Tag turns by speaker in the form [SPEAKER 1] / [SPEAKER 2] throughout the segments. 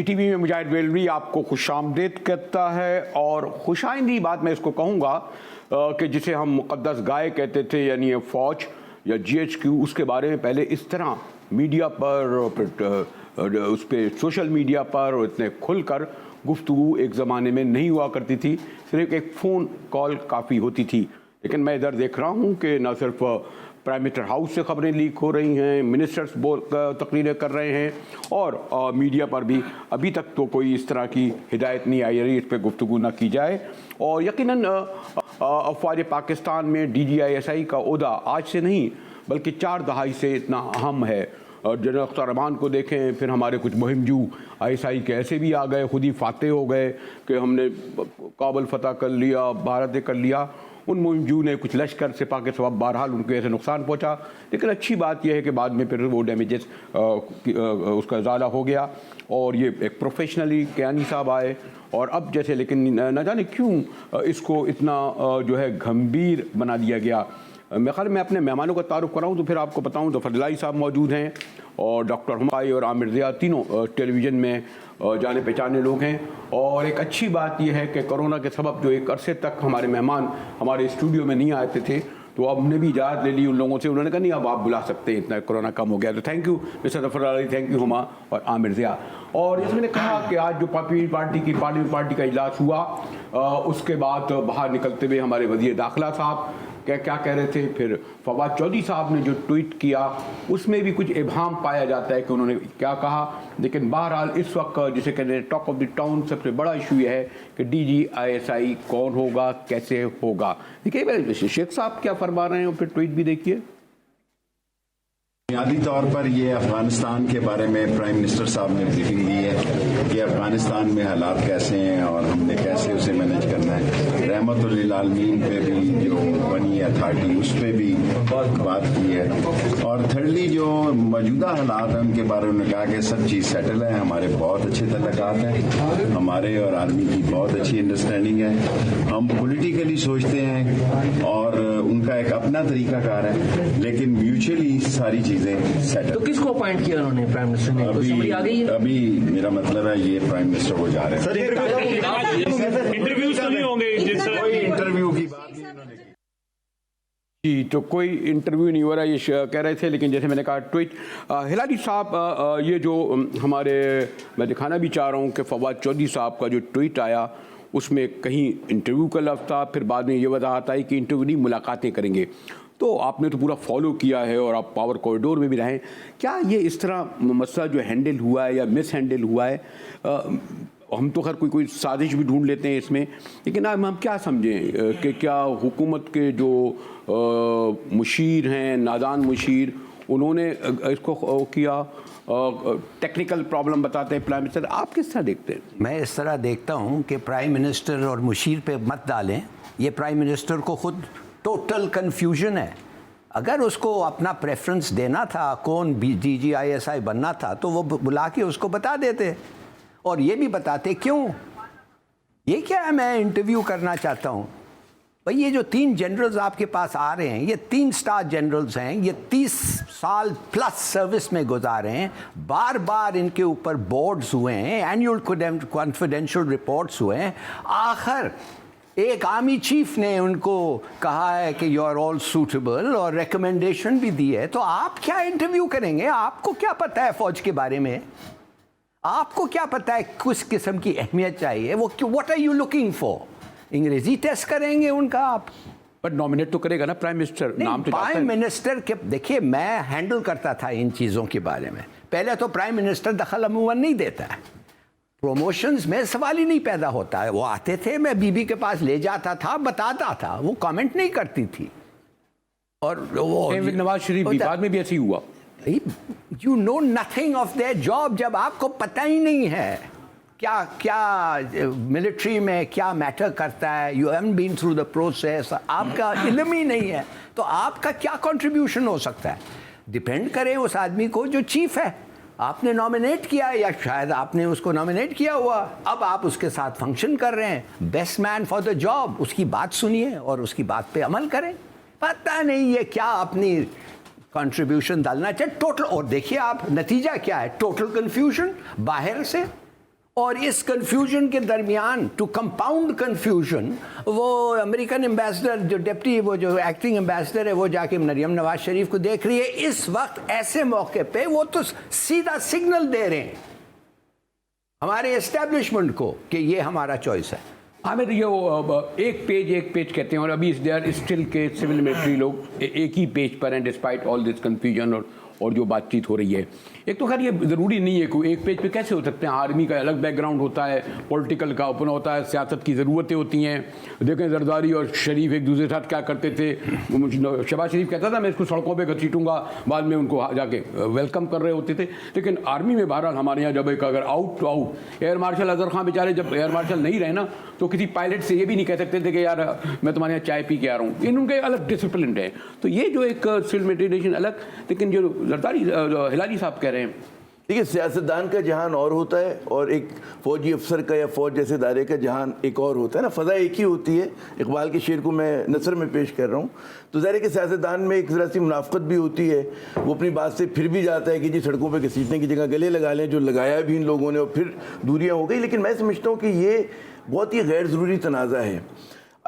[SPEAKER 1] TV में मुजाहिद वेलवी आपको खुशामदीद कहता है। और खुशाइंदी बात मैं इसको कहूँगा कि जिसे हम मुक़द्दस गाय कहते थे, यानी ये फ़ौज या GHQ, उसके बारे में पहले इस तरह मीडिया पर, उस पर सोशल मीडिया पर इतने खुलकर गुफ्तगू एक ज़माने में नहीं हुआ करती थी। सिर्फ एक फ़ोन कॉल काफ़ी होती थी। लेकिन मैं इधर देख रहा हूँ कि न सिर्फ प्राइम मिनिस्टर हाउस से खबरें लीक हो रही हैं, मिनिस्टर्स तकरीरें कर रहे हैं, और मीडिया पर भी अभी तक तो कोई इस तरह की हिदायत नहीं आई रही इस पर गुफ्तगू ना की जाए। और यकीनन अफ़वाज पाकिस्तान में DGISI का ओहदा आज से नहीं बल्कि 4 दहाई से इतना अहम है। जनरल अख्तर रहमान को देखें, फिर हमारे कुछ मुहिमजू ISI के ऐसे भी आ गए, खुद ही फाते हो गए कि हमने काबुल फतह कर लिया, भारत कर लिया। उन मुहिमजू ने कुछ लश्कर सिपा के सबब बहरहाल उनको ऐसे नुकसान पहुंचा। लेकिन अच्छी बात यह है कि बाद में फिर वो डैमेजेस उसका ज़ाला हो गया और ये एक प्रोफेशनली कियानी साहब आए। और अब जैसे लेकिन न जाने क्यों इसको इतना जो है गंभीर बना दिया गया। मैं ख्याल मैं अपने मेहमानों का तारुफ कराऊँ तो फिर आपको बताऊँ तो फजलाई साहब मौजूद हैं और डॉक्टर हुमायूं और आमिर ज़िया, तीनों टेलीविज़न में जाने पहचाने लोग हैं। और एक अच्छी बात यह है कि कोरोना के सबब जो एक अरसे तक हमारे मेहमान हमारे स्टूडियो में नहीं आते थे, तो अब हमने भी इजाज़त ले ली उन लोगों से। उन्होंने कहा नहीं, अब आप बुला सकते हैं, इतना कोरोना कम हो गया। तो thank you mister Zafar Ali, thank you Huma और आमिर ज़िया। और जैसे मैंने कहा कि आज जो पार्लियामेंट पार्टी का इजलास हुआ, उसके बाद बाहर निकलते हुए हमारे वज़ीर दाखिला साहब क्या कह रहे थे, फिर फवाद चौधरी साहब ने जो ट्वीट किया उसमें भी कुछ इबहम पाया जाता है कि उन्होंने क्या कहा। लेकिन बहरहाल इस वक्त जिसे कहते हैं टॉक ऑफ द टाउन, सबसे बड़ा इशू यह है कि DGISI कौन होगा, कैसे होगा। देखिए शेख साहब क्या फरमा रहे हैं, फिर ट्वीट भी देखिए।
[SPEAKER 2] बुनियादी तौर पर ये अफगानिस्तान के बारे में प्राइम मिनिस्टर साहब ने ब्रीफिंग दी है कि अफगानिस्तान में हालात कैसे हैं और हमने कैसे उसे मैनेज करना है। रहमतुल्लिल आलमीन पे भी जो बनी अथॉरिटी उस पर भी बात की है। और थर्डली जो मौजूदा हालात हैं उनके बारे में कहा कि सब चीज़ सेटल है, हमारे बहुत अच्छे तल्लुकात हैं, हमारे और आर्मी की बहुत अच्छी अंडरस्टैंडिंग है। हम पॉलिटिकली सोचते हैं और उनका एक अपना तरीकाकार है, लेकिन म्यूचुअली सारी चीजें सेटल।
[SPEAKER 3] तो किसको अपॉइंट किया उन्होंने प्राइम मिनिस्टर ने?
[SPEAKER 2] अभी
[SPEAKER 3] आ गई है?
[SPEAKER 2] अभी मेरा मतलब है ये प्राइम मिनिस्टर को जा रहे हैं।
[SPEAKER 4] इंटरव्यूज तो नहीं होंगे,
[SPEAKER 2] कोई इंटरव्यू की बात नहीं उन्होंने की
[SPEAKER 1] जी, तो कोई इंटरव्यू नहीं हो रहा ये कह रहे थे। लेकिन जैसे मैंने कहा ट्वीट हिलारी साहब, ये जो हमारे, मैं दिखाना भी चाह रहा हूँ कि फवाद चौधरी साहब का जो ट्वीट आया उसमें कहीं इंटरव्यू का लफ्ज़ था, फिर बाद में ये वजाहत आई कि इंटरव्यू नहीं, मुलाकातें करेंगे। तो आपने तो पूरा फॉलो किया है और आप पावर कॉरिडोर में भी रहें। क्या ये इस तरह मसला जो हैंडल हुआ है या मिस हैंडल हुआ है? हम तो खैर कोई साजिश भी ढूंढ लेते हैं इसमें, लेकिन हम क्या समझें कि क्या हुकूमत के जो मुशीर हैं, नादान मुशीर, उन्होंने इसको किया, टेक्निकल प्रॉब्लम बताते हैं प्राइम मिनिस्टर? आप किस तरह देखते हैं?
[SPEAKER 5] मैं इस तरह देखता हूं कि प्राइम मिनिस्टर और मुशीर पे मत डालें। ये प्राइम मिनिस्टर को खुद टोटल कन्फ्यूजन है। अगर उसको अपना प्रेफरेंस देना था, कौन DGISI बनना था, तो वो बुला के उसको बता देते और ये भी बताते क्यों। ये क्या है, मैं इंटरव्यू करना चाहता हूँ भाई। ये जो 3 जनरल्स आपके पास आ रहे हैं, ये 3 स्टार जनरल्स हैं, ये 30 साल प्लस सर्विस में गुजारे हैं, बार बार इनके ऊपर बोर्ड्स हुए हैं, एनुअल कॉन्फिडेंशियल रिपोर्ट्स हुए हैं। आखिर एक आर्मी चीफ ने उनको कहा है कि यू आर ऑल सूटेबल और रिकमेंडेशन भी दी है। तो आप क्या इंटरव्यू करेंगे? आपको क्या पता है फौज के बारे में? आपको क्या पता है किस किस्म की अहमियत चाहिए? वो what are you looking for? अंग्रेजी टेस्ट करेंगे उनका आप?
[SPEAKER 1] पर नॉमिनेट तो करेगा ना प्राइम मिनिस्टर, नाम तो
[SPEAKER 5] प्राइम मिनिस्टर के। देखिए, मैं हैंडल करता था इन चीज़ों के बारे में। पहले तो प्राइम मिनिस्टर दखल अमूमन नहीं देता है, प्रमोशंस में सवाल ही नहीं पैदा होता है। वो आते थे, मैं बीबी के पास ले जाता था, बताता था, वो कमेंट नहीं करती थी। और वो
[SPEAKER 1] नवाज शरीफ भी बाद में भी ऐसे ही हुआ।
[SPEAKER 5] You know nothing of their job. जब आपको पता ही नहीं है क्या क्या मिलिट्री में क्या मैटर करता है, you haven't been through the process, आपका इल्म ही नहीं है, तो आपका क्या कंट्रीब्यूशन हो सकता है? डिपेंड करे उस आदमी को जो चीफ है। आपने नॉमिनेट किया या शायद आपने उसको नॉमिनेट किया हुआ, अब आप उसके साथ फंक्शन कर रहे हैं, best man for the job. उसकी बात सुनिए और उसकी बात पे अमल करें। पता नहीं ये क्या अपनी कंट्रीब्यूशन डालना चाहिए टोटल। और देखिए आप, नतीजा क्या है? टोटल कंफ्यूजन बाहर से। اور اس کنفیوژن کے درمیان ٹو کمپاؤنڈ کنفیوژن وہ امریکن ایمبیسڈر جو ڈپٹی وہ جو ایکٹنگ ایمبیسڈر ہے وہ جا کے مریم نواز شریف کو دیکھ رہی ہے اس وقت ایسے موقع پہ. وہ تو سیدھا سگنل دے رہے ہیں ہمارے اسٹیبلشمنٹ کو کہ یہ ہمارا چوائس ہے.
[SPEAKER 1] عامر یہ ایک پیج کہتے ہیں اور ابھی دے آر اسٹل کے سول ملٹری لوگ ایک ہی پیج پر ہیں ڈسپائٹ آل دس کنفیوژن اور جو بات چیت ہو رہی ہے. ایک تو خیر یہ ضروری نہیں ہے کوئی ایک پیج پہ کیسے ہو سکتے ہیں. آرمی کا الگ بیک گراؤنڈ ہوتا ہے, پولیٹیکل کا اپنا ہوتا ہے, سیاست کی ضرورتیں ہوتی ہیں. دیکھیں زرداری اور شریف ایک دوسرے کے ساتھ کیا کرتے تھے. شہباز شریف کہتا تھا میں اس کو سڑکوں پہ گھسیٹوں گا, بعد میں ان کو جا کے ویلکم کر رہے ہوتے تھے. لیکن آرمی میں بہرحال ہمارے یہاں جب ایک اگر out to out air marshal Azhar Khan بیچارے جب ایئر مارشل نہیں رہے نا تو کسی پائلٹ سے یہ بھی نہیں کہہ سکتے تھے کہ یار میں تمہارے یہاں چائے پی کے آ رہا ہوں. ان کے الگ ڈسپلن ہے. تو یہ جو ایک سول میڈیٹیشن الگ, لیکن جو زرداری ہلالی صاحب کہہ رہے ہیں
[SPEAKER 6] دیکھیے سیاستدان کا جہان اور ہوتا ہے اور ایک فوجی افسر کا یا فوج جیسے ادارے کا جہان ایک اور ہوتا ہے نا. فضا ایک ہی ہوتی ہے. اقبال کے شعر کو میں نثر میں پیش کر رہا ہوں. تو ظاہر ہے کہ سیاستدان میں ایک ذرا سی منافقت بھی ہوتی ہے. وہ اپنی بات سے پھر بھی جاتا ہے کہ جی سڑکوں پہ گھسیٹنے کی جگہ گلے لگا لیں, جو لگایا بھی ان لوگوں نے اور پھر دوریاں ہو گئی. لیکن میں سمجھتا ہوں کہ یہ بہت ہی غیر ضروری تنازع ہے.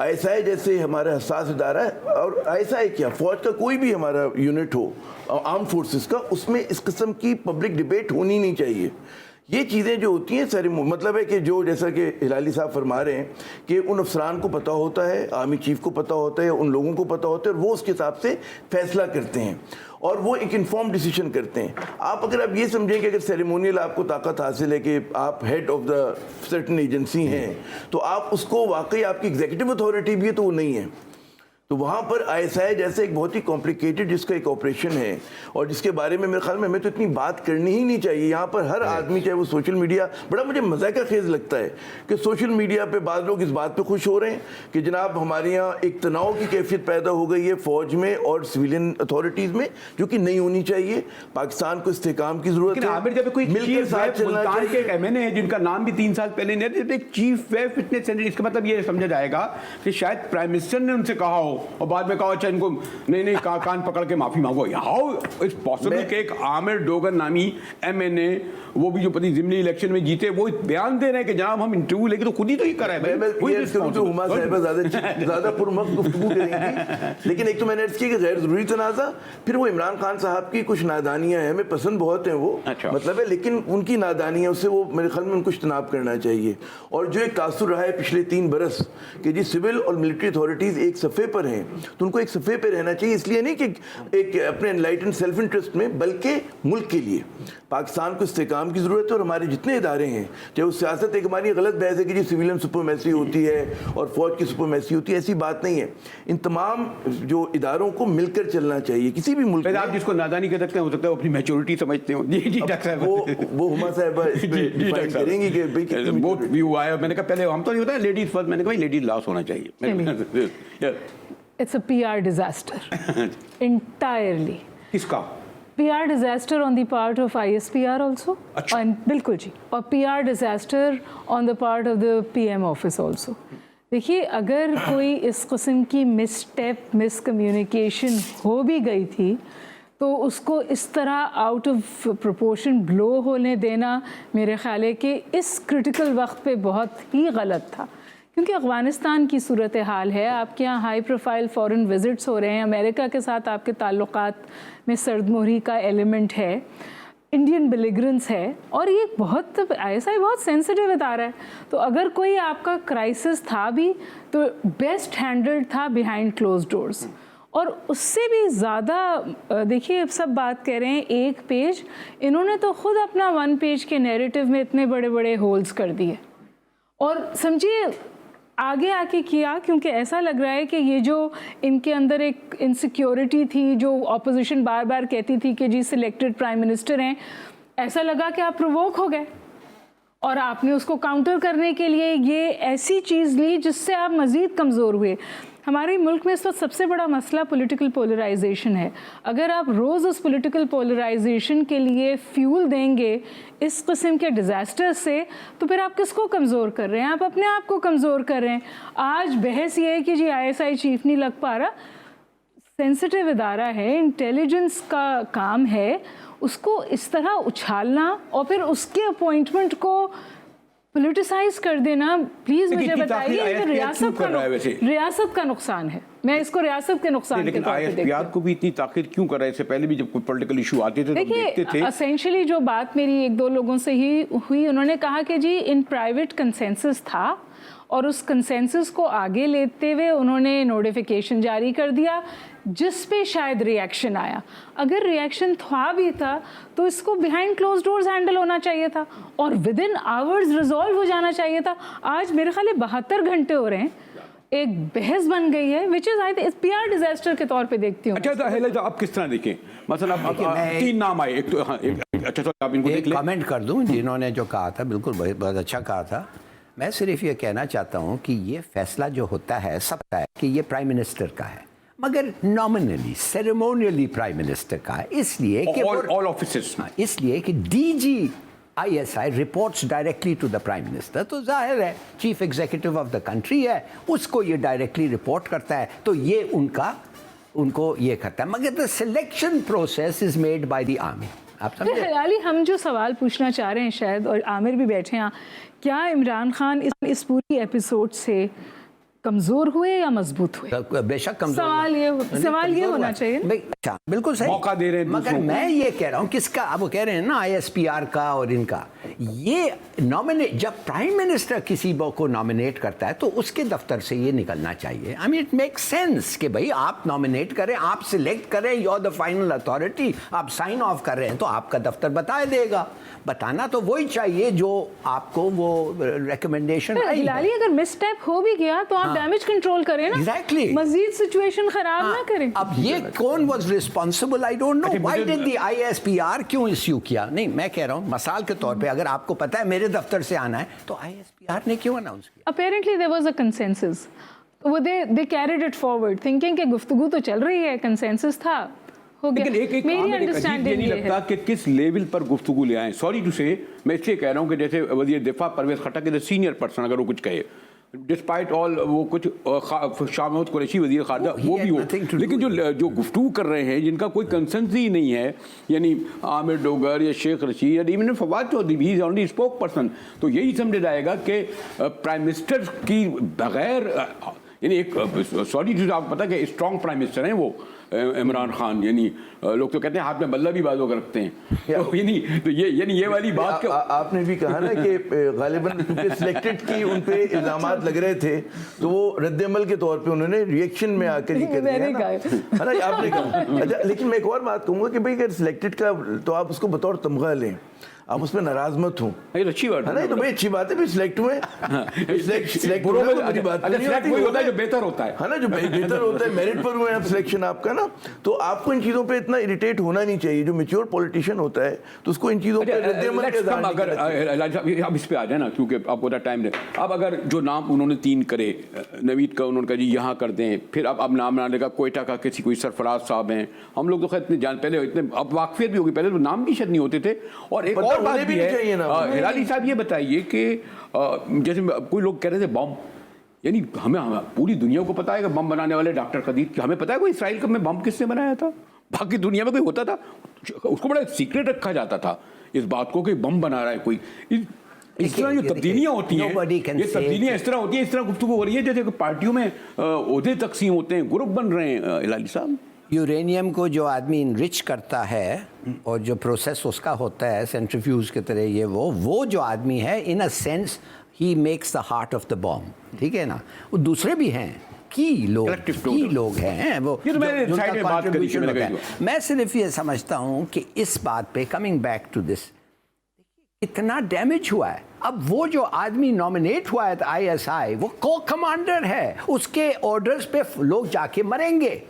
[SPEAKER 6] ISI جیسے ہمارا حساس ادارہ ہے, اور ISI کیا فوج کا کوئی بھی ہمارا یونٹ ہو آرم فورسز کا, اس میں اس قسم کی پبلک ڈبیٹ ہونی نہیں چاہیے. یہ چیزیں جو ہوتی ہیں ساری مطلب ہے کہ جو جیسا کہ ہلالی صاحب فرما رہے ہیں کہ ان افسران کو پتہ ہوتا ہے, آرمی چیف کو پتہ ہوتا ہے, ان لوگوں کو پتہ ہوتا ہے اور وہ اس کے حساب سے فیصلہ کرتے ہیں اور وہ ایک انفارم ڈیسیشن کرتے ہیں. آپ اگر آپ یہ سمجھیں کہ اگر سیریمونیل آپ کو طاقت حاصل ہے کہ آپ head of the certain agency ہیں تو آپ اس کو واقعی آپ کی ایگزیکٹو اتھارٹی بھی ہے تو وہ نہیں ہے. تو وہاں پر ISI جیسے ایک بہت ہی کمپلیکیٹڈ جس کا ایک آپریشن ہے اور جس کے بارے میں میرے خیال میں ہمیں تو اتنی بات کرنی ہی نہیں چاہیے. یہاں پر ہر آدمی چاہے وہ سوشل میڈیا, بڑا مجھے مذائقہ خیز لگتا ہے کہ سوشل میڈیا پہ بعض لوگ اس بات پہ خوش ہو رہے ہیں کہ جناب ہمارے یہاں ایک تناؤ کی کیفیت پیدا ہو گئی ہے فوج میں اور سویلین اتھارٹیز میں, جو کہ نہیں ہونی چاہیے. پاکستان کو استحکام کی ضرورت ہے,
[SPEAKER 1] جب کوئی
[SPEAKER 6] مل کر ساتھ چلنا چاہیے.
[SPEAKER 1] MNA ہے جن کا نام بھی 3 سال پہلے نہیں تھا, چیف ویف اتنے سینٹر, اس کا مطلب یہ سمجھا جائے گا کہ شاید پرائم منسٹر نے ان سے کہا ہو اور بعد میں کہا ان کو نہیں کان پکڑ کے معافی مانگو. ہاؤ اٹس پاسبل کہ ایک عامر ڈوگر نامی MNA وہ بھی جو پتی ضمنی الیکشن میں جیتے وہ بیان دے رہے ہیں کہ جناب ہم انٹرویو لے کے تو خود ہی تو ہی کر رہے ہیں.
[SPEAKER 6] زیادہ پرمخ گفتگو کریں گی. لیکن ایک تو میں نے عرض کیا کہ غیر ضروری تنازع, پھر وہ عمران خان صاحب کی کچھ نادانیاں ہیں, ہمیں پسند بہت ہیں وہ مطلب ہے, لیکن ان کی نادانیاں اس سے وہ میرے خیال میں ان کو اجتناب کرنا چاہیے. اور جو ایک تاثر رہا ہے پچھلے 3 برس کہ جی سول اور ملٹری اتھارٹیز ایک صفحے پر ہیں تو ان کو ایک صفحے پہ رہنا چاہیے. اس لیے نہیں کہ ایک اپنے انلائٹن سیلف انٹرسٹ میں, بلکہ ملک کے لیے پاکستان کو استحکام کی ضرورت ہے. اور ہمارے جتنے ادارے ہیں چاہے وہ سیاست, ایک ہماری غلط بحث ہے کہ جی سویلین سپرمیسی ہوتی ہے اور فوج کی سپرمیسی ہوتی ہے, ایسی بات نہیں ہے. ان تمام جو اداروں کو مل کر چلنا چاہیے کسی بھی ملک میں.
[SPEAKER 1] آپ جس کو نادانی کہہ سکتے ہیں ہو سکتا ہے وہ اپنی میچورٹی سمجھتے ہو. جی
[SPEAKER 6] وہ ہما صاحبہ اس پہ ڈیفائن کریں گی کہ
[SPEAKER 1] بہت ویو آیا. میں نے کہا پہلے ہم تو نہیں ہوتا ہے لیڈیز فرسٹ, میں نے کہا لیڈیز لاس ہونا چاہیے.
[SPEAKER 7] It's a PR disaster. Entirely.
[SPEAKER 1] کس کا
[SPEAKER 7] PR disaster on the part of ISPR also. بالکل جی. اور PR disaster on the part of the PM office also. دیکھیے اگر کوئی اس قسم کی مس اسٹیپ, مس کمیونیکیشن ہو بھی گئی تھی تو اس کو اس طرح آؤٹ آف پروپورشن بلو ہونے دینا میرے خیال ہے کہ اس کرٹیکل وقت پہ بہت ہی غلط تھا. کیونکہ افغانستان کی صورتحال ہے, آپ کے یہاں ہائی پروفائل فورن وزٹس ہو رہے ہیں, امریکہ کے ساتھ آپ کے تعلقات میں سرد مہری کا ایلیمنٹ ہے, انڈین بلیگرنس ہے, اور یہ بہت ایسا ہی بہت سینسٹیو ادارہ ہے. تو اگر کوئی آپ کا کرائسس تھا بھی تو بیسٹ ہینڈلڈ تھا بیہائنڈ کلوز ڈورز. اور اس سے بھی زیادہ دیکھیے سب بات کہہ رہے ہیں ایک پیج, انہوں نے تو خود اپنا 1 پیج کے نیریٹو میں اتنے بڑے بڑے ہولز کر دیے. اور سمجھیے آگے آ کے کیا, کیونکہ ایسا لگ رہا ہے کہ یہ جو ان کے اندر ایک انسیکیورٹی تھی جو اپوزیشن بار بار کہتی تھی کہ جی سلیکٹڈ پرائم منسٹر ہیں, ایسا لگا کہ آپ پرووک ہو گئے اور آپ نے اس کو کاؤنٹر کرنے کے لیے یہ ایسی چیز لی جس سے آپ مزید کمزور ہوئے. ہمارے ملک میں اس وقت سب سے بڑا مسئلہ پولیٹیکل پولرائزیشن ہے. اگر آپ روز اس پولیٹیکل پولرائزیشن کے لیے فیول دیں گے اس قسم کے ڈیزاسٹر سے تو پھر آپ کس کو کمزور کر رہے ہیں؟ آپ اپنے آپ کو کمزور کر رہے ہیں. آج بحث یہ ہے کہ جی ISI چیف نہیں لگ پا رہا, سینسٹیو ادارہ ہے, انٹیلیجنس کا کام ہے, اس کو اس طرح اچھالنا اور پھر اس کے اپوائنٹمنٹ کو पोलिटिसाइज कर देना प्लीज मुझे
[SPEAKER 1] इतनी
[SPEAKER 7] बताइए,
[SPEAKER 1] ताख़ीर
[SPEAKER 7] ये
[SPEAKER 1] ISPR क्यों कर रहा है वैसे?
[SPEAKER 7] रियासत का नुकसान है, मैं इसको रियासत के नुकसान के
[SPEAKER 1] लेकिन
[SPEAKER 7] तौर पे देखती
[SPEAKER 1] ISPR
[SPEAKER 7] हूँ।
[SPEAKER 1] को भी इतनी ताक़ीर क्यों कर रहा है? इससे पहले भी जब कोई पॉलिटिकल इशू आते थे तो हम देखते
[SPEAKER 7] देखिए
[SPEAKER 1] थे।
[SPEAKER 7] असेंशियली जो बात मेरी एक दो लोगों से ही हुई, उन्होंने कहा कि जी इन प्राइवेट कंसेंसस था और उस कंसेंसस को आगे लेते हुए उन्होंने नोटिफिकेशन जारी कर दिया जिस पे शायद रिएक्शन आया। अगर रिएक्शन था भी था तो इसको बिहाइंड क्लोज डोर्स हैंडल होना चाहिए था और विद इन आवर्स रिजॉल्व हो जाना चाहिए था। आज मेरे ख्याल 72 घंटे हो रहे हैं, एक बहस बन गई है which is I think PR disaster के तौर पे देखती हूँ।
[SPEAKER 1] अच्छा तो हेले तो आप किस तरह देखें? मतलब
[SPEAKER 5] मैं-
[SPEAKER 1] 3 नाम आए, एक तो हाँ, अच्छा तो आप इनको देख
[SPEAKER 5] एक
[SPEAKER 1] लें।
[SPEAKER 5] कमेंट कर दूं, जिन्होंने जो कहा था बिल्कुल बहुत अच्छा कहा था। मैं सिर्फ ये कहना चाहता हूँ कि ये फैसला जो होता है सबका है कि ये प्राइम मिनिस्टर का है, मगर नॉमिनली सेरेमोनियली प्राइम मिनिस्टर का है, इसलिए कि
[SPEAKER 1] ऑल ऑफिसेस
[SPEAKER 5] इसलिए कि DG ISI reports directly to the prime minister, तो जाहिर है chief executive of the country है, उसको ये डायरेक्टली रिपोर्ट करता है, तो ये उनको ये करता है, मगर the selection process is made by the army. आप समझे?
[SPEAKER 7] हलाली हम जो सवाल पूछना चाह रहे हैं शायद, और आमिर भी बैठे हैं, क्या इमरान खान इस पूरी एपिसोड से कमजोर हुए या मजबूत हुए?
[SPEAKER 5] बेशक कमजोर
[SPEAKER 7] सवाल ये होना चाहिए।
[SPEAKER 5] अच्छा बिल्कुल सही,
[SPEAKER 1] मौका दे रहे हैं
[SPEAKER 5] मगर
[SPEAKER 1] दूसरों को।
[SPEAKER 5] मैं ये कह रहा हूँ किसका, अब वो कह रहे हैं ना ISPR का और इनका, ये नॉमिनेट जब प्राइम मिनिस्टर किसी को नॉमिनेट करता है तो उसके दफ्तर से ये निकलना चाहिए। I mean it make sense कि भाई आप नॉमिनेट करें, आप सिलेक्ट करें, you are the final authority, आप साइन ऑफ कर रहे हैं तो आपका दफ्तर बता देगा। बताना तो वही चाहिए जो आपको वो रिकमेंडेशन आई है।
[SPEAKER 7] हिलाली अगर मिसस्टेप हो भी गया तो आप डैमेज कंट्रोल करें ना,
[SPEAKER 5] Exactly.
[SPEAKER 7] मजीद सिचुएशन खराब ना करें।
[SPEAKER 5] अब ये कौन was responsible, I don't know.
[SPEAKER 1] अच्छा,
[SPEAKER 5] व्हाई
[SPEAKER 1] मुझे-
[SPEAKER 5] डिड द ISPR क्यों इश्यू किया? नहीं, मैं कह रहा हूँ मिसाल के तौर पे अगर आपको पता है मेरे दफ्तर से आना है तो ISPR ने क्यों अनाउंस किया?
[SPEAKER 7] Apparently there was a consensus. वो they carried it forward thinking कि गुफ्तगू तो चल रही है, कंसेंसस था, हो गया।
[SPEAKER 1] लेकिन एक
[SPEAKER 7] मेरी
[SPEAKER 1] आमिर, एक अजीब ये
[SPEAKER 7] अंडरस्टैंडिंग
[SPEAKER 1] नहीं
[SPEAKER 7] ये
[SPEAKER 1] लगता
[SPEAKER 7] है।
[SPEAKER 1] कि किस लेवल पर गुफ्तगू ले आए। सॉरी टू से, मैं इसलिए कह रहा हूँ कि जैसे वज़ीर दिफा परवेज खट्टक के सीनियर पर्सन अगर वो कुछ कहे, डिस्पाइट ऑल वो कुछ शाह महमूद कुरैशी वज़ीर ख़ारजा वो भी हो, लेकिन जो गुफ्तगू कर रहे हैं जिनका कोई कंसेंस ही नहीं है, यानी आमिर डोगर या शेख रशीद या इवन फवाद चौधरी भी इज ओनली स्पोक पर्सन, तो यही समझा जाएगा कि प्राइम मिनिस्टर की बगैर, यानी एक सॉरी टू, आप पता कि स्ट्रॉन्ग प्राइम मिनिस्टर हैं वो इमरान खान, यानी लोग तो कहते हैं हाथ में बल्ला भी बाजों रखते हैं, तो यानी ये वाली बात
[SPEAKER 6] आपने भी कहा ना कि गालिबन क्योंकि सिलेक्टेड की उन पे इल्जामात लग रहे थे तो वो रद्दमल के तौर पे उन्होंने रिएक्शन में आकर ही कर दिया
[SPEAKER 7] मैंने
[SPEAKER 6] ना, है ना, आपने कहा। अच्छा, लेकिन मैं एक और बात कहूँगा कि भाई अगर सिलेक्टेड का तो आप उसको बतौर तमगा लें, आप उसमें नाराज मत हो,
[SPEAKER 1] ये अच्छी बात
[SPEAKER 6] है ना, ये तो बड़ी अच्छी बात है। सिलेक्ट हुए, सिलेक्ट
[SPEAKER 1] बुरों में
[SPEAKER 6] बुरी बात
[SPEAKER 1] अच्छा,
[SPEAKER 6] नहीं
[SPEAKER 1] select
[SPEAKER 6] होती,
[SPEAKER 1] वही होता है जो बेहतर होता है।
[SPEAKER 6] है ना, जो बेहतर होता है, मेरिट पर हुए आप सिलेक्शन आपका ना, तो आपको इन चीज़ों पे इतना इरिटेट होना नहीं चाहिए। जो मैच्योर पॉलिटिशियन होता है तो उसको इन चीज़ों पे रद्दमल के इज़हार नहीं
[SPEAKER 1] अगर
[SPEAKER 6] करना चाहिए।
[SPEAKER 1] अब इस पे आ जाए ना, क्योंकि आपको टाइम नहीं। अब अगर जो नाम उन्होंने 3 करे, नवीद का उन्होंने कहा जी यहाँ कर दें, फिर अब नाम ना लेगा, कोयटा का किसी कोई सरफराज साहब हैं, हम लोग तो खैर इतने जान पहले इतने अब वाकफियत भी होगी, पहले तो नाम की शायद नहीं होते थे। और एक और बात भी है, हिलाली साहब ये बताइए कि जैसे कोई लोग कह रहे थे बम, यानी हमें पूरी दुनिया को पता है कि बम बनाने वाले डॉक्टर कदीर, हमें पता है कोई इसराइल में बम किसने बनाया था? बाकी दुनिया में कोई होता था उसको बड़ा सीक्रेट रखा जाता था इस बात को कि बम बना रहा है कोई। इस तरह जो तब्दीलियाँ होती हैं, ये तब्दीलियाँ इस तरह होती हैं, इस तरह गुफ्तगू हो रही है जैसे पार्टियों में ओहदे तकसीम होते हैं, ग्रुप बन रहे हैं। हिलाली साहब,
[SPEAKER 5] यूरेनियम को जो आदमी इनरिच करता है और जो प्रोसेस उसका होता है सेंट्रीफ्यूज की तरह, ये वो जो आदमी है in a sense he makes the heart of the bomb, ठीक है ना। वो दूसरे भी हैं की लोग हैं वो
[SPEAKER 1] ये तो मैंने साइड में बात करी थी, मैंने कही।
[SPEAKER 5] मैं सिर्फ ये समझता हूँ कि इस बात पे कमिंग बैक टू दिस, इतना डैमेज हुआ है। अब वो जो आदमी नॉमिनेट हुआ है ISI, वो को कमांडर है, उसके ऑर्डर्स पे लोग जाके मरेंगे।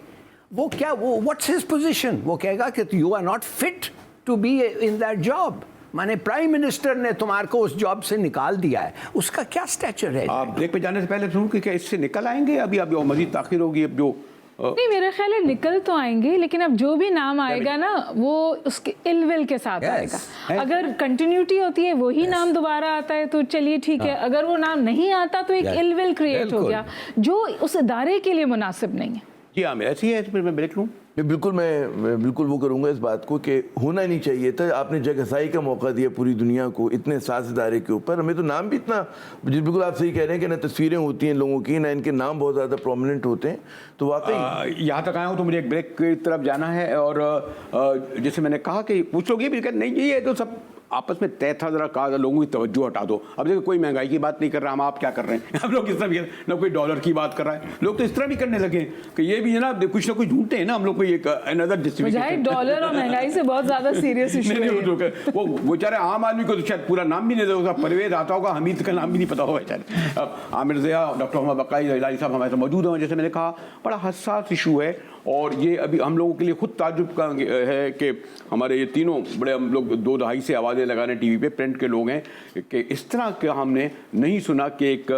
[SPEAKER 5] वो क्या, वो व्हाट्स हिज पोजीशन? वो कहेगा कि you are not fit to be in that job. माने प्राइम मिनिस्टर ने तुम्हारे को उस जॉब से निकाल दिया है, उसका क्या स्टैचर है?
[SPEAKER 1] आप ब्रेक पे जाने से पहले सुनूं कि क्या इससे निकल आएंगे? अभी मजीद ताखिर होगी, अब जो
[SPEAKER 7] नहीं, मेरा ख्याल है निकल तो आएंगे, लेकिन अब जो भी नाम आएगा ना वो उसके इलविल के साथ आएगा। अगर कंटिन्यूटी होती है वही नाम दोबारा आता है तो चलिए ठीक है, अगर वो नाम नहीं आता तो एक इलविल क्रिएट हो गया जो उस इदारे के लिए मुनासिब नहीं है।
[SPEAKER 1] जी हाँ, ऐसी है, फिर मैं ब्रेक लूँ।
[SPEAKER 6] बिल्कुल, मैं बिल्कुल वो करूँगा इस बात को कि होना नहीं चाहिए था। आपने जगहसाई का मौका दिया पूरी दुनिया को इतने साज इदारे के ऊपर। हमें तो नाम भी इतना, बिल्कुल आप सही कह रहे हैं कि ना तस्वीरें होती हैं लोगों की, ना इनके नाम बहुत ज़्यादा प्रोमिनेंट होते हैं। तो वाकई
[SPEAKER 1] यहाँ तक आया हूँ तो मुझे एक ब्रेक की तरफ जाना है, और जैसे मैंने कहा कि कुछ लोग ये भी कहते नहीं जी ये तो सब आपस में तय था, जरा कहा लोगों की तवज्जो हटा दो। अब देखो कोई महंगाई की बात नहीं कर रहा, हम आप क्या कर रहे हैं, हम लोग इस तरह भी ना कोई डॉलर की बात कर रहा है, लोग तो इस तरह भी करने लगे कि ये भी है ना कुछ ना कुछ ढूंढते हैं ना हम लोग को एक अनदर जस्टिफिकेशन।
[SPEAKER 7] डॉलर और महंगाई से बहुत ज्यादा सीरियस इशू है।
[SPEAKER 1] वो बेचारे आम आदमी को तो शायद पूरा नाम भी नहीं दे होगा, परवेज आता होगा, हमीद का नाम भी नहीं पता होगा बेचारे। अब आमिर ज़िया, डॉक्टर मोहम्मद बकाई हिलाली साहब हमारे साथ मौजूद हैं। जैसे मैंने कहा बड़ा हसास इशू है, और ये अभी हम लोगों के लिए खुद ताज्जुब का है कि हमारे ये तीनों बड़े, हम लोग 2 दहाई से आवाज़ें लगाने टीवी पे प्रिंट के लोग हैं, कि इस तरह का हमने नहीं सुना कि एक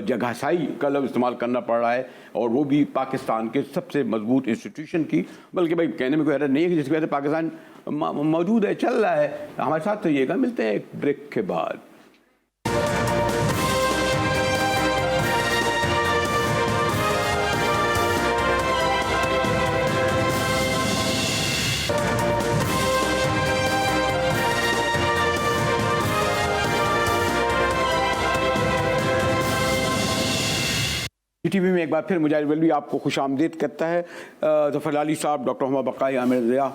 [SPEAKER 1] जगहसाई का लफ्ज़ इस्तेमाल करना पड़ रहा है, और वो भी पाकिस्तान के सबसे मजबूत इंस्टीट्यूशन की। बल्कि भाई कहने में कोई हरज नहीं है कि जिसकी वजह से पाकिस्तान मौजूद है, चल रहा है। हमारे साथ रहिएगा, मिलते हैं एक ब्रेक के बाद। टीवी में एक बार फिर मुजाहिद वल्वी आपको खुशामदीद करता है। ज़फ़र हिलाली साहब, doctor Mohammad Bakai, Amir Zia,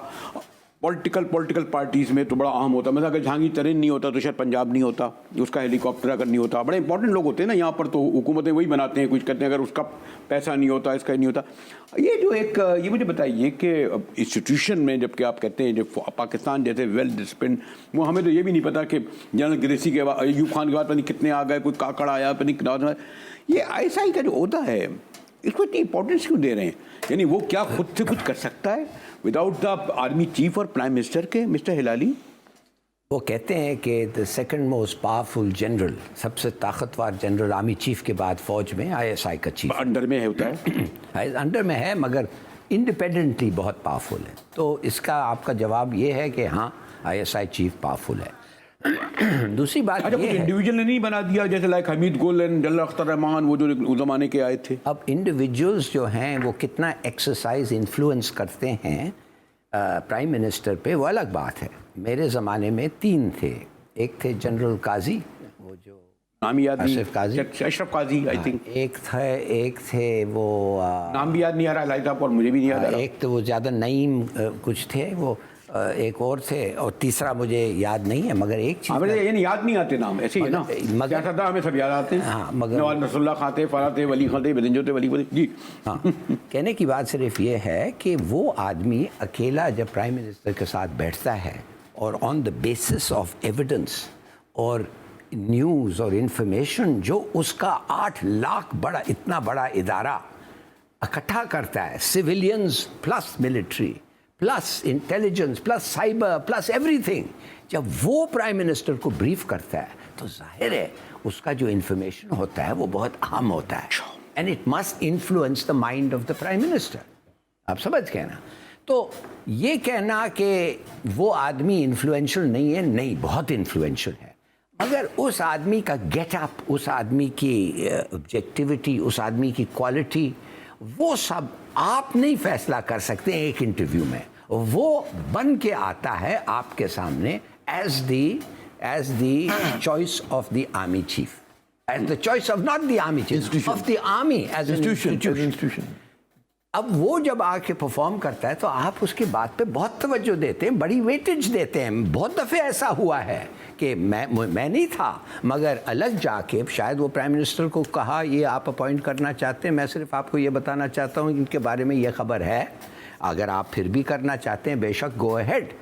[SPEAKER 1] political parties में तो बड़ा अहम होता है। मतलब अगर जहांगीर तरीन नहीं होता तो शायद पंजाब नहीं होता, उसका हेलीकॉप्टर अगर नहीं होता, बड़े इंपॉर्टेंट लोग होते हैं ना यहाँ पर, तो हुकूमतें वही बनाते हैं, कुछ करते हैं। अगर उसका पैसा नहीं होता, इसका नहीं होता। ये जो एक ये मुझे बताइए कि इंस्टीट्यूशन में जबकि आप कहते हैं जो पाकिस्तान जैसे वेल डिसिप्लिन, वो हमें तो ये भी नहीं पता कि जनरल ग्रेसी के बाद, अयूब खान के बाद पता नहीं कितने आ गए, कोई काकड़ आया, पता नहीं कितना। ये ISI का जो होता है इसको इतनी इंपॉर्टेंस क्यों दे रहे हैं? यानी वो क्या खुद से कुछ कर सकता है विदाउट द आर्मी चीफ और प्राइम मिनिस्टर के? मिस्टर हिलाली,
[SPEAKER 5] वो कहते हैं कि the second most powerful general, सबसे ताकतवर जनरल आर्मी चीफ के बाद फौज में ISI का चीफ
[SPEAKER 1] अंडर में है, होता है
[SPEAKER 5] अंडर में है, मगर इंडिपेंडेंटली बहुत पावरफुल है। तो इसका आपका जवाब ये है कि हाँ, ISI चीफ पावरफुल है। दूसरी बात
[SPEAKER 1] अच्छा,
[SPEAKER 5] ये
[SPEAKER 1] कुछ
[SPEAKER 5] है,
[SPEAKER 1] इंडिविजुअल ने नहीं बना दिया जैसे लाइक हमीद गुल एंड जल्ला अख्तर रहमान, वो जो उस जमाने के आए थे?
[SPEAKER 5] अब इंडिविजुअल्स जो हैं वो कितना एक्सरसाइज इन्फ्लुएंस करते हैं प्राइम मिनिस्टर पे, वो अलग बात है। मेरे ज़माने में 3 थे। एक थे जनरल काजी, वो जो
[SPEAKER 1] नाम याद नहीं,
[SPEAKER 5] अशरफ काजी,
[SPEAKER 1] अशरफ काजी आई थिंक।
[SPEAKER 5] एक थे वो
[SPEAKER 1] नाम भी याद नहीं आ रहा लाइट साहब, और मुझे भी नहीं याद आ रहा।
[SPEAKER 5] एक तो वो ज़्यादा नईम कुछ थे, वो एक और थे, और तीसरा मुझे याद नहीं है। मगर एक चीज़
[SPEAKER 1] यानी याद नहीं आते नाम, ऐसे ही है ना, क्या था, हमें सब याद आते हैं।
[SPEAKER 5] हाँ, मगर
[SPEAKER 1] नवाज नसरुल्लाह खां थे, फराह थे, वली खां थे, बदिंजो थे, वली जी।
[SPEAKER 5] हाँ, कहने की बात सिर्फ ये है कि वो आदमी अकेला जब प्राइम मिनिस्टर के साथ बैठता है और on the basis of evidence और न्यूज़ और इंफॉर्मेशन जो उसका 8 लाख बड़ा, इतना बड़ा इदारा इकट्ठा करता है, civilians plus military plus intelligence plus cyber plus everything, जब वो प्राइम मिनिस्टर को ब्रीफ करता है तो जाहिर है उसका जो इंफॉर्मेशन होता है वो बहुत अहम होता है, and it must influence the mind of the prime minister. आप समझ गए ना? तो ये कहना कि वो आदमी इन्फ्लुएंशियल नहीं है, नहीं, बहुत इन्फ्लुएंशियल है। मगर उस आदमी का गेटअप, उस आदमी की ऑब्जेक्टिविटी, उस आदमी की क्वालिटी, वो सब आप नहीं फैसला कर सकते एक इंटरव्यू में। वो बन के आता है आपके सामने as the choice of the army chief, as the choice of not the army chief, of the army as an institution. अब वो जब आके परफॉर्म करता है तो आप उसकी बात पे बहुत तवज्जो देते हैं, बड़ी वेटेज देते हैं। बहुत दफ़े ऐसा हुआ है कि मैं नहीं था, मगर अलग जाके शायद वो प्राइम मिनिस्टर को कहा ये आप अपॉइंट करना चाहते हैं, मैं सिर्फ आपको ये बताना चाहता हूँ इनके बारे में ये खबर है, अगर आप फिर भी करना चाहते हैं बेशक गो अहेड।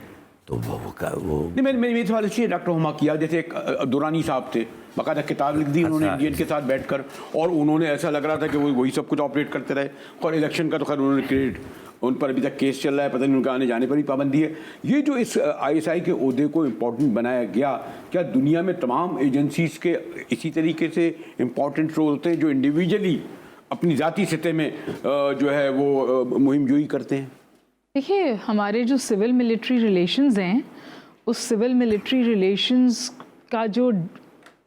[SPEAKER 5] तो वो
[SPEAKER 1] नहीं, मेरे सवाल इसलिए डॉक्टर हुमा किया, जैसे एक दुरानी साहब थे, बाकायदा किताब लिख दी उन्होंने इंडियन के साथ बैठकर, और उन्होंने ऐसा लग रहा था कि वो वही सब कुछ ऑपरेट करते रहे। और इलेक्शन का तो खैर उन्होंने क्रेडिट, उन पर अभी तक केस चल रहा है, पता नहीं उनका आने जाने पर भी पाबंदी है। ये जो इस ISI के ओहदे को इम्पोर्टेंट बनाया गया, क्या दुनिया में तमाम एजेंसीज़ के इसी तरीके से इम्पोर्टेंट रोल होते हैं जो इंडिविजुअली अपनी ज़ाती सतह में जो है वो मुहिम जोई करते हैं?
[SPEAKER 7] देखिए, हमारे जो सिविल मिलिट्री रिलेशंस हैं, उस सिविल मिलिट्री रिलेशंस का जो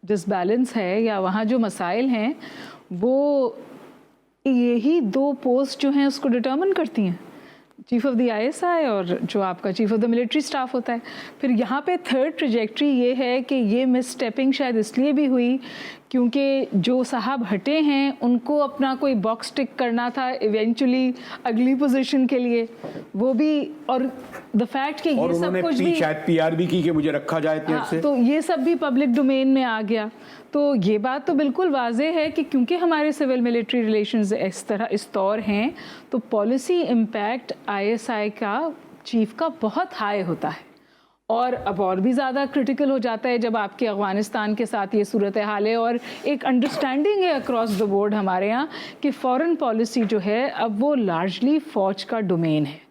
[SPEAKER 7] डिसबैलेंस है या वहाँ जो मसाइल हैं, वो यही दो पोस्ट जो हैं उसको डिटर्मिन करती हैं, चीफ ऑफ द ISI और जो आपका chief of the military staff होता है। फिर यहाँ पे थर्ड ट्रेजेक्ट्री ये है कि ये मिस स्टेपिंग शायद इसलिए भी हुई क्योंकि जो साहब हटे हैं उनको अपना कोई बॉक्स टिक करना था इवेंचुअली अगली पोजीशन के लिए, वो भी, और द फैक्ट कि ये सब कुछ भी
[SPEAKER 1] शायद PR भी की कि मुझे रखा जाए इतने से,
[SPEAKER 7] तो ये सब भी पब्लिक डोमेन में आ गया। तो ये बात तो बिल्कुल वाज़ेह है कि क्योंकि हमारे सिविल मिलिट्री रिलेशंस इस तौर हैं तो पॉलिसी इम्पैक्ट ISI का चीफ का बहुत हाई होता है, और अब और भी ज़्यादा क्रिटिकल हो जाता है जब आपके अफ़गानिस्तान के साथ ये सूरत हाल है और एक अंडरस्टैंडिंग है अक्रॉस द बोर्ड हमारे यहाँ कि फ़ॉरेन पॉलिसी जो है अब वो लार्जली फ़ौज का डोमेन है।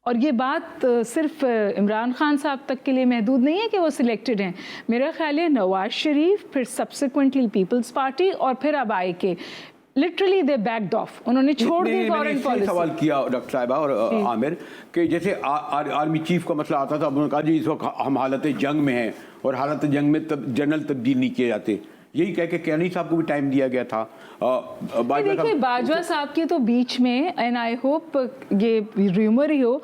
[SPEAKER 7] और ये बात सिर्फ इमरान खान साहब तक के लिए महदूद नहीं है कि वो सिलेक्टेड हैं, मेरा ख्याल है नवाज शरीफ, फिर सब्सिक्वेंटली पीपल्स पार्टी और फिर अब IK, literally they backed of, उन्होंने छोड़ दी फॉरेन पॉलिसी।
[SPEAKER 1] सवाल किया डॉक्टर साहिबा और आमिर कि जैसे आर्मी चीफ का मसला आता था, उन्होंने कहा जी इस वक्त हम हालत जंग में हैं और हालत जंग में जनरल तब्दील नहीं किए जाते, यही कह के कैनी साहब को भी टाइम दिया गया था।
[SPEAKER 7] देखिए बाजवा साहब की तो बीच में, एंड आई होप ये रूमर ही हो,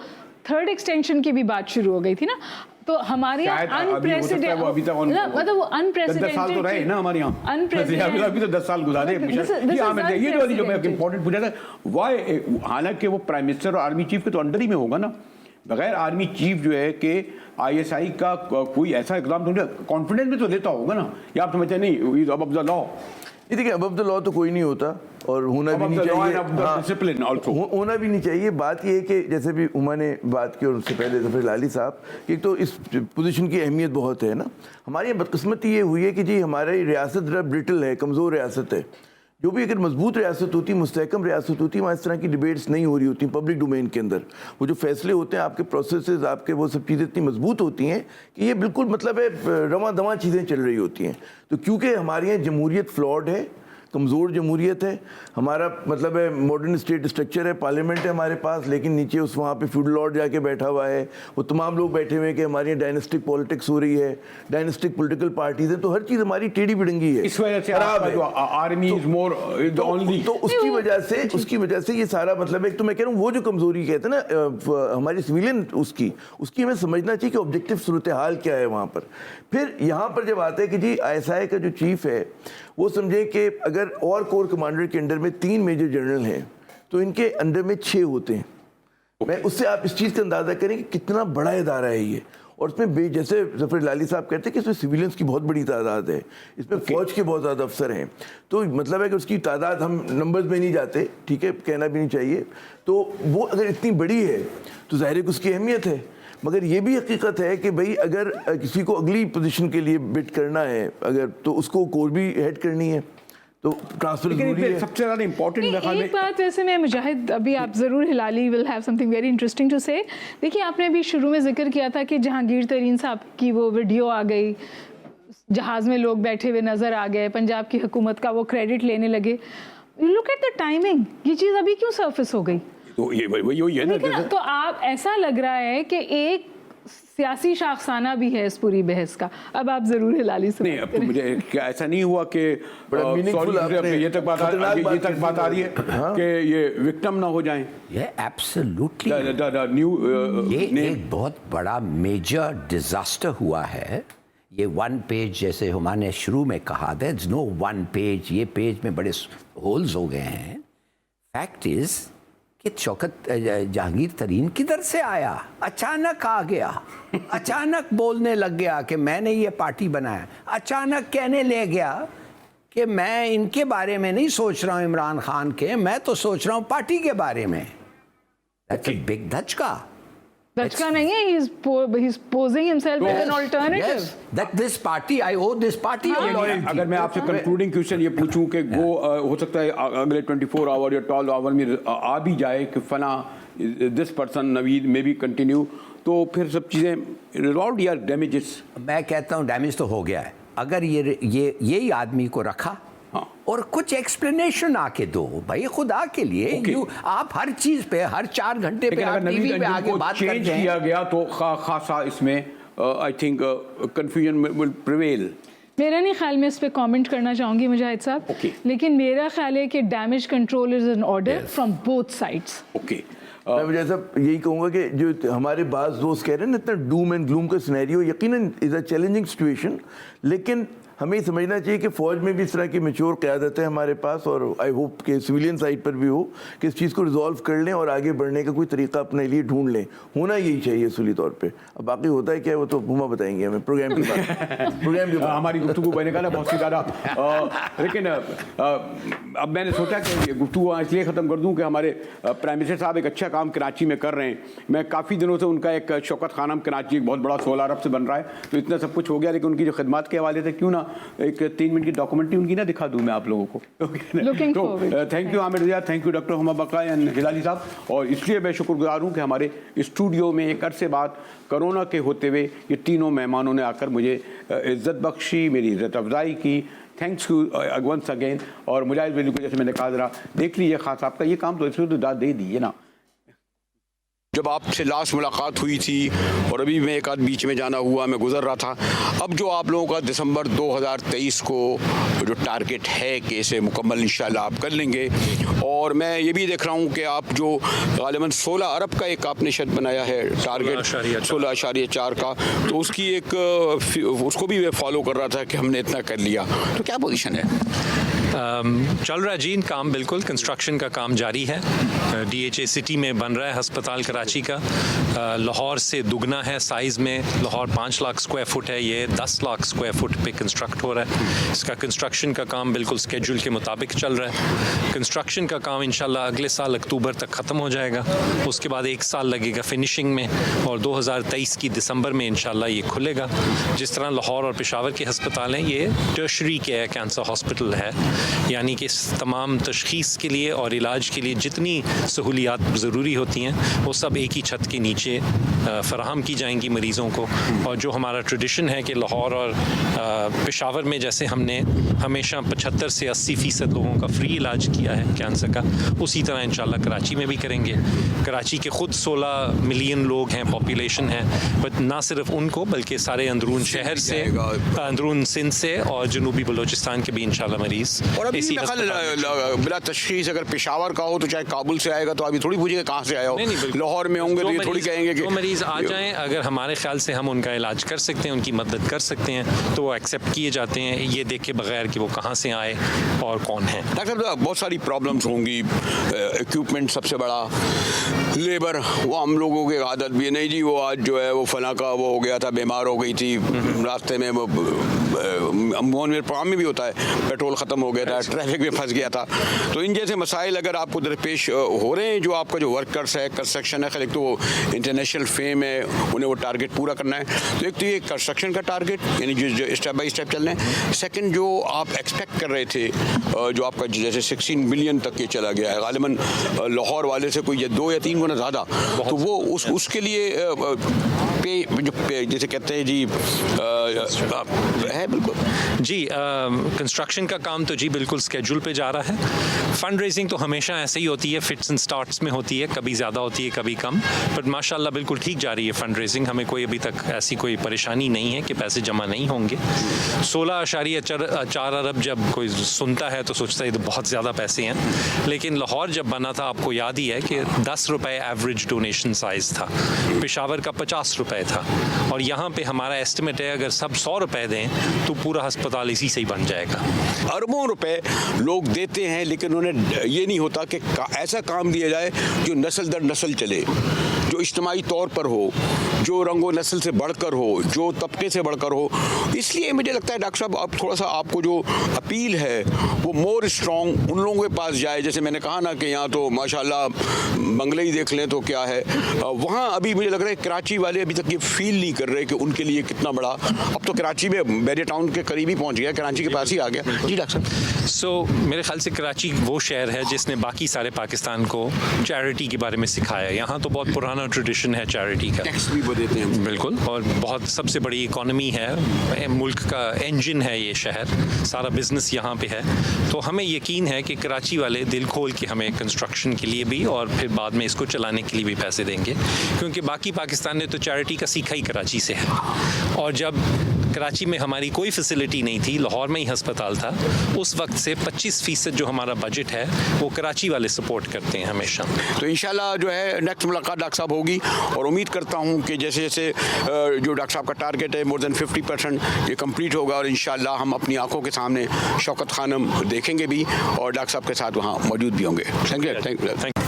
[SPEAKER 7] थर्ड एक्सटेंशन की भी बात शुरू हो गई थी ना, तो हमारे यहाँ अनप्रेसिडेंटेड, मतलब वो अनप्रेसिडेंटेड
[SPEAKER 1] 10 साल तो रहे ना हमारे यहाँ, अभी तो 10 साल गुजारे। ये जो मैं इंपॉर्टेंट पूछा था, वाई, हालांकि वो प्राइम मिनिस्टर और आर्मी चीफ के तो अंडर ही में होगा ना, बगैर आर्मी चीफ जो है कि ISI का कोई ऐसा इकदाम तो कॉन्फिडेंस में तो लेता होगा ना, या आप समझते नहीं अब द लॉ?
[SPEAKER 6] ये देखिए अब द लॉ तो कोई नहीं होता और होना भी नहीं चाहिए,
[SPEAKER 1] डिसिप्लिन आल्सो
[SPEAKER 6] होना भी नहीं चाहिए। बात ये है कि जैसे भी उमा ने बात की और उससे पहले ज़फर लाली साहब, एक तो इस पोजीशन की अहमियत बहुत है ना। हमारी बदकिस्मती ये हुई है कि जी हमारी रियासत जरा ब्रिटल है, कमज़ोर रियासत है। जो भी अगर मजबूत रियासत होती, मुस्तहकम रियासत होती, वहाँ इस तरह की डिबेट्स नहीं हो रही होती पब्लिक डोमेन के अंदर। वो जो फैसले होते हैं, आपके प्रोसेसेस, आपके वो सब चीज़ें इतनी मजबूत होती हैं कि ये बिल्कुल मतलब है रवां दवां चीज़ें चल रही होती हैं। तो क्योंकि हमारे यहाँ जमहूरियत फ्लॉड है, कमज़ोर जमहूरियत है, हमारा मतलब है मॉडर्न स्टेट स्ट्रक्चर है, पार्लियामेंट है हमारे पास, लेकिन नीचे उस वहाँ पे फ्यूडल लॉर्ड जाके बैठा हुआ है, वो तमाम लोग बैठे हुए हैं कि हमारी यहाँ डायनेस्टिक पॉलिटिक्स हो रही है, डायनेस्टिक पॉलिटिकल पार्टीज है, तो हर चीज़ हमारी टेढ़ी बिड़ंगी है,
[SPEAKER 1] इस वजह से आर्मी इज मोर ओनली,
[SPEAKER 6] तो उसकी वजह से ये सारा मतलब है। एक तो मैं कह रहा हूँ वो जो कमज़ोरी कहते हैं ना हमारी सिविलियन, उसकी हमें समझना चाहिए कि ऑब्जेक्टिव सूरत हाल क्या है वहाँ पर। फिर यहाँ पर जब आता है कि जी ISI का जो चीफ है वो समझे कि अगर और कोर कमांडर के अंडर में 3 मेजर जनरल हैं तो इनके अंडर में 6 होते हैं। मैं उससे आप इस चीज़ का अंदाज़ा करें कि कितना बड़ा इदारा है ये, और इसमें जैसे ज़फर लाली साहब कहते हैं कि इसमें सिविलियंस की बहुत बड़ी तादाद है, इसमें फ़ौज के बहुत ज़्यादा अफसर हैं, तो मतलब है कि उसकी तादाद, हम नंबर्स में नहीं जाते, ठीक है, कहना भी नहीं चाहिए, तो वो अगर इतनी बड़ी है तो ज़ाहिर है कि उसकी अहमियत है। मगर ये भी हकीकत है कि भाई अगर किसी को अगली पोजीशन के लिए बिड करना है अगर, तो उसको कोर भी हेड करनी है, तो ट्रांसफर जरूरी है।
[SPEAKER 1] सबसे ज़्यादा इम्पोर्टेंट
[SPEAKER 7] एक बात वैसे मैं मुजाहिद, अभी आप ज़रूर Hilali will have something very interesting to say. देखिए आपने अभी शुरू में जिक्र किया था कि जहांगीर तरीन साहब की वो वीडियो आ गई, जहाज़ में लोग बैठे हुए नज़र आ गए, पंजाब की हुकूमत का वो क्रेडिट लेने लगे। लुक एट द टाइमिंग, ये चीज़ अभी क्यों सर्फिस हो गई?
[SPEAKER 1] तो ये वही है ना,
[SPEAKER 7] तो आप ऐसा लग रहा है कि एक सियासी शाखसाना भी है इस पूरी बहस का। अब आप जरूर हिलाली से
[SPEAKER 1] नहीं, अब तो मुझे ऐसा नहीं हुआ कि ये तक बात आ रही है कि ये विक्टिम ना हो जाएं।
[SPEAKER 5] ये एब्सोल्युटली
[SPEAKER 1] न्यू
[SPEAKER 5] एक बहुत बड़ा मेजर डिजास्टर हुआ है। ये 1 पेज जैसे हमारे शुरू में कहा, देयर इज नो 1 पेज, ये पेज में बड़े होल्स हो गए हैं। फैक्ट इज कि शौकत जहांगीर तरीन किधर से आया, अचानक आ गया, अचानक बोलने लग गया कि मैंने ये पार्टी बनाया, अचानक कहने ले गया कि मैं इनके बारे में नहीं सोच रहा हूँ इमरान खान के, मैं तो सोच रहा हूँ पार्टी के बारे में। दैट्स अ बिग धचका
[SPEAKER 7] नहीं है, he's posing himself as an alternative.
[SPEAKER 5] Yes, that this party, I owe this party your loyalty.
[SPEAKER 1] अगर मैं आपसे कंक्लूडिंग क्वेश्चन ये पूछूं कि वो हो सकता है अगले 24 आवर या 12 आवर में आ भी जाए कि फला दिस पर्सन नवीद में भी कंटिन्यू, तो फिर सब चीज़ें रिजॉल्व या डैमेजेस?
[SPEAKER 5] मैं कहता हूँ डैमेज तो हो गया है। अगर यही आदमी को रखा और कुछ एक्सप्लेनेशन आके दो भाई, खुदा के लिए आप हर चीज पे हर 4 घंटे पे आप टीवी पे आके बात करते हैं।
[SPEAKER 1] किया गया तो खासा इसमें I think confusion will prevail.
[SPEAKER 7] میرا نہیں خیال میں اس پہ کامنٹ کرنا چاہوں گی مجاہد صاحب, لیکن میرا خیال ہے کہ damage control is an order from both sides.
[SPEAKER 1] Okay,
[SPEAKER 6] میں مجھے صاحب یہی کہوں گا کہ جو ہمارے بعض دوست کہہ رہے ہیں نا اتنا ڈوم اینڈ گلوم کا سینیریو یقیناً از اے چیلنجنگ سچویشن, لیکن ہمیں سمجھنا چاہیے کہ فوج میں بھی اس طرح کی میچور قیادت ہے ہمارے پاس, اور آئی ہوپ کہ سویلین سائڈ پر بھی ہو کہ اس چیز کو ریزالو کر لیں اور آگے بڑھنے کا کوئی طریقہ اپنے لیے ڈھونڈ لیں. ہونا یہی چاہیے اصولی طور پہ. اب باقی ہوتا ہے کیا وہ تو بھوما بتائیں گے ہمیں پروگرام کے بعد.
[SPEAKER 1] ہماری گفتگو بہنے کا نا بہت سی زیادہ, لیکن اب میں نے سوچا کہ گفتگو اس لیے ختم کر دوں کہ ہمارے پرائم منسٹر صاحب ایک اچھا کام کراچی میں کر رہے ہیں. میں کافی دنوں سے ان کا ایک شوکت خانم کراچی ایک بہت بڑا 16 ارب سے بن رہا ہے, تو اتنا سب کچھ ہو گیا, لیکن ان کی جو خدمات کے حوالے سے کیوں نہ ایک 3 منٹ کی ڈاکومنٹری ان کی نہ دکھا دوں میں آپ لوگوں کو. تو thank you Aamir Raza, thank you doctor Huma Baqa and Hilali صاحب. اور اس لیے میں شکر گزار ہوں کہ ہمارے اسٹوڈیو میں ایک عرصے بعد کرونا کے ہوتے ہوئے یہ تینوں مہمانوں نے آ کر مجھے عزت بخشی, میری عزت افزائی کی. Thanks you once again. اور مجاہد ویلو کو جیسے میں نے کہا ذرا دیکھ لیجیے خاص آپ کا یہ کام, تو اس میں تو داد دے دیجیے نا. جب آپ سے لاسٹ ملاقات ہوئی تھی اور ابھی میں ایک آدھ بیچ میں جانا ہوا, میں گزر رہا تھا, اب جو آپ لوگوں کا دسمبر 2023 کو جو ٹارگٹ ہے کہ اسے مکمل انشاءاللہ آپ کر لیں گے, اور میں یہ بھی دیکھ رہا ہوں کہ آپ جو غالباً 16 ارب کا ایک آپ نے شاید بنایا ہے ٹارگٹ 16.4 کا, تو اس کی ایک اس کو بھی میں فالو کر رہا تھا کہ ہم نے اتنا کر لیا, تو کیا پوزیشن ہے؟
[SPEAKER 8] چل رہا ہے جی کام, بالکل کنسٹرکشن کا کام جاری ہے. ڈی ایچ اے سٹی میں بن رہا ہے ہسپتال کراچی کا, لاہور سے دگنا ہے سائز میں. لاہور 5 لاکھ اسکوائر فٹ ہے, یہ 10 لاکھ اسکوائر فٹ پہ کنسٹرکٹ ہو رہا ہے. اس کا کنسٹرکشن کا کام بالکل اسکیڈول کے مطابق چل رہا ہے. کنسٹرکشن کا کام انشاءاللہ اگلے سال اکتوبر تک ختم ہو جائے گا, اس کے بعد 1 سال لگے گا فنشنگ میں, اور 2023 کی دسمبر میں انشاءاللہ یہ کھلے گا. جس طرح لاہور اور پشاور کے ہسپتال ہیں, یہ ٹرشری کے کینسر ہاسپٹل ہے, یعنی کہ تمام تشخیص کے لیے اور علاج کے لیے جتنی سہولیات ضروری ہوتی ہیں وہ سب ایک ہی چھت کے نیچے فراہم کی جائیں گی مریضوں کو. اور جو ہمارا ٹریڈیشن ہے کہ لاہور اور پشاور میں جیسے ہم نے ہمیشہ 75 سے 80% لوگوں کا فری علاج کیا ہے کینسر کا, اسی طرح انشاءاللہ کراچی میں بھی کریں گے. کراچی کے خود 16 ملین لوگ ہیں, پاپولیشن ہے, بٹ نہ صرف ان کو بلکہ سارے اندرون شہر سے, اندرون سندھ سے اور جنوبی بلوچستان کے بھی انشاءاللہ مریض.
[SPEAKER 1] اور ابھی بلا تشخیص اگر پشاور کا ہو تو چاہے کابل سے آئے گا تو ابھی تھوڑی پوچھیں گے کہاں سے آیا ہو, لاہور میں ہوں گے تو یہ تھوڑی کہیں گے کہ
[SPEAKER 8] جو مریض آ جائیں, اگر ہمارے خیال سے ہم ان کا علاج کر سکتے ہیں, ان کی مدد کر سکتے ہیں, تو وہ ایکسیپٹ کیے جاتے ہیں, یہ دیکھے بغیر کہ وہ کہاں سے آئے اور کون ہیں.
[SPEAKER 1] ڈاکٹر صاحب بہت ساری پرابلمس ہوں گی, ایکوپمنٹ سب سے بڑا, لیبر, وہ ہم لوگوں کی عادت بھی ہے نہیں جی وہ آج جو ہے وہ فلاں کا وہ ہو گیا تھا, بیمار ہو گئی تھی راستے میں, وہ موہن میرے پروگرام میں بھی ہوتا ہے, پیٹرول ختم ہو گیا تھا, ٹریفک میں پھنس گیا تھا. تو ان جیسے مسائل اگر آپ کو درپیش ہو رہے ہیں, جو آپ کا جو ورکرس ہے, کنسٹرکشن ہے, خیر ایک تو وہ انٹرنیشنل فیم ہے, انہیں وہ ٹارگٹ پورا کرنا ہے, تو ایک تو یہ کنسٹرکشن کا ٹارگٹ یعنی جو اسٹیپ بائی اسٹیپ چل رہے ہیں. سیکنڈ جو آپ ایکسپیکٹ کر رہے تھے, جو آپ کا جیسے 16 بلین تک یہ چلا گیا ہے, غالباً لاہور والے سے کوئی 2 یا 3 گنا زیادہ, تو وہ اس کے لیے پے جیسے کہتے ہیں جی ہے بالکل
[SPEAKER 8] جی. کنسٹرکشن کا کام تو جی بالکل اسکیڈول پہ جا رہا ہے. فنڈ ریزنگ تو ہمیشہ ایسے ہی ہوتی ہے, فٹس اینڈ سٹارٹس میں ہوتی ہے, کبھی زیادہ ہوتی ہے کبھی کم, بٹ ماشاء اللہ بالکل ٹھیک جا رہی ہے فنڈ ریزنگ. ہمیں کوئی ابھی تک ایسی کوئی پریشانی نہیں ہے کہ پیسے جمع نہیں ہوں گے. 16.4 ارب جب کوئی سنتا ہے تو سوچتا ہے تو بہت زیادہ پیسے ہیں, لیکن لاہور جب بنا تھا آپ کو یاد ہی ہے کہ 10 روپے ایوریج ڈونیشن سائز تھا, پشاور کا 50 روپے تھا, اور یہاں پہ ہمارا ایسٹیمیٹ ہے اگر سب 100 روپے دیں تو پورا ہسپتال اسی سے ہی بن جائے گا.
[SPEAKER 1] اربوں روپے لوگ دیتے ہیں, لیکن انہیں یہ نہیں ہوتا کہ ایسا کام دیا جائے جو نسل در نسل چلے, جو اجتماعی طور پر ہو, جو رنگ و نسل سے بڑھ کر ہو, جو طبقے سے بڑھ کر ہو. اس لیے مجھے لگتا ہے ڈاکٹر صاحب اب تھوڑا سا آپ کو جو اپیل ہے وہ مور اسٹرانگ ان لوگوں کے پاس جائے. جیسے میں نے کہا نا کہ یہاں تو ماشاءاللہ بنگلے ہی دیکھ لیں تو کیا ہے, وہاں ابھی مجھے لگ رہا ہے کراچی والے ابھی تک یہ فیل نہیں کر رہے کہ ان کے لیے کتنا بڑا, اب تو کراچی میں بیریا ٹاؤن کے قریب ہی پہنچ گیا, کراچی کے پاس ہی آ گیا. جی ڈاکٹر صاحب.
[SPEAKER 8] سو میرے خیال سے کراچی وہ شہر ہے جس نے باقی سارے پاکستان کو چیریٹی کے بارے میں سکھایا. یہاں تو بہت پرانا ٹریڈیشن ہے چیریٹی کا,
[SPEAKER 1] ٹیکس بھی دیتے ہیں
[SPEAKER 8] بالکل, اور بہت سب سے بڑی اکانومی ہے, ملک کا انجن ہے یہ شہر, سارا بزنس یہاں پہ ہے. تو ہمیں یقین ہے کہ کراچی والے دل کھول کے ہمیں کنسٹرکشن کے لیے بھی اور پھر بعد میں اس کو چلانے کے لیے بھی پیسے دیں گے, کیونکہ باقی پاکستان نے تو چیریٹی کا سیکھا ہی کراچی سے ہے. اور جب कराची में हमारी कोई फैसिलिटी नहीं थी, लाहौर में ही अस्पताल था, उस वक्त से 25% जो हमारा बजट है वो कराची वाले सपोर्ट करते हैं हमेशा।
[SPEAKER 1] तो इंशाल्लाह जो है नेक्स्ट मुलाकात डॉक्टर साहब होगी और उम्मीद करता हूँ कि जैसे जैसे जो डॉक्टर साहब का टारगेट है मोर देन 50% ये कंप्लीट होगा और इंशाल्लाह हम अपनी आंखों के सामने शौकत खानम देखेंगे भी और डॉक्टर साहब के साथ वहाँ मौजूद भी होंगे। Thank you.